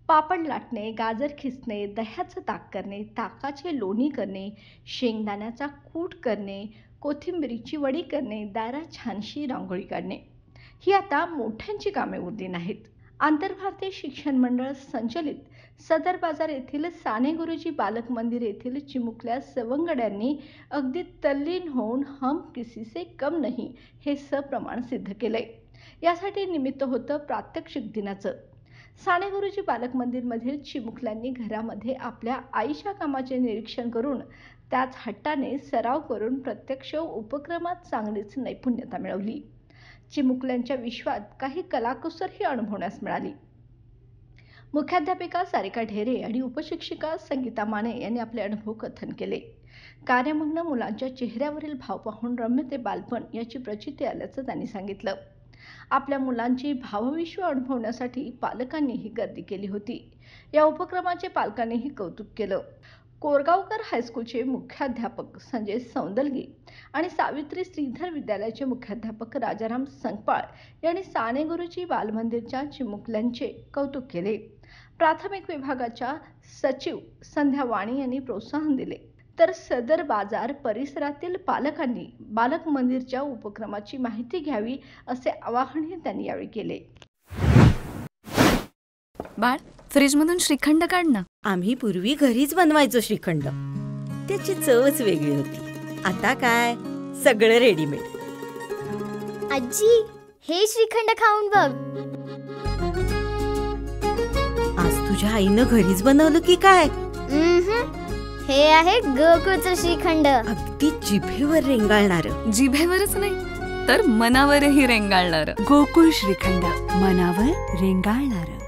पापड लाटणे, गाजर खिसणे, दह्याचं ताक करणे, ताकाची लोणी करणे, शेंगदाण्याचा कूट करणे, कोथिंबिरीची वडी करणे, दारात छानशी रांगोळी काढणे ही आता मोठ्यांची कामे उरली नाहीत. आंतरभारतीय शिक्षण मंडळ संचलित सदर बाजार येथील साने गुरुजी बालक मंदिर येथील चिमुकल्या सवंगड्यांनी अगदी तल्लीन होऊन हम किसी से कम नहीं हे सप्रमाण सिद्ध केलंय. यासाठी निमित्त होतं प्रात्यक्षिक दिनाचं. साने गुरुजी बालक मंदिरमधील चिमुकल्यांनी घरामध्ये आपल्या आईच्या कामाचे निरीक्षण करून त्याच हट्टाने सराव करून प्रत्यक्ष उपक्रमात चांगलीच नैपुण्यता मिळवली. चिमुकल्यांच्या विश्वात काही कलाकुसरही अनुभवण्यास मिळाली. मुख्याध्यापिका सारिका ढेरे आणि उपशिक्षिका संगीता माने यांनी आपले अनुभव कथन केले. कार्यमग्न मुलांच्या चेहऱ्यावरील भाव पाहून रम्य ते बालपण याची प्रचिती आल्याचं त्यांनी सांगितलं. आपल्या मुलांची भावविश्व अनुभवण्यासाठी पालकांनीही गर्दी केली होती. या उपक्रमाचे पालकांनीही कौतुक केलं. कोरगावकर हायस्कूलचे मुख्याध्यापक संजय सौंदलगी आणि सावित्री श्रीधर विद्यालयाचे मुख्याध्यापक राजाराम संकपाळ यांनी साने गुरुजी बालमंदिरच्या चिमुकल्यांचे कौतुक केले. प्राथमिक विभागाच्या सचिव संध्या वाणी यांनी प्रोत्साहन दिले, तर सदर बाजार परिसरातील पालकांनी बालक मंदिरच्या उपक्रमाची माहिती घ्यावी असे आवाहनही त्यांनी यावेळी केले. बाळ, फ्रीजमधून श्रीखंड काढ ना. आम्ही पूर्वी घरीच बनवायचो श्रीखंड. त्याची चवच वेगळी होती. आता काय सगळं रेडीमेड. आजी, हे श्रीखंड खाऊन बघ. आज तुझ्या आईनं घरीच बनवलं की काय? हे आहे गोकुळचं श्रीखंड. अगदी जिभेवर रेंगाळणार. जिभेवरच नाही तर मनावरही रेंगाळणार. गोकुळ श्रीखंड, मनावर रेंगाळणार.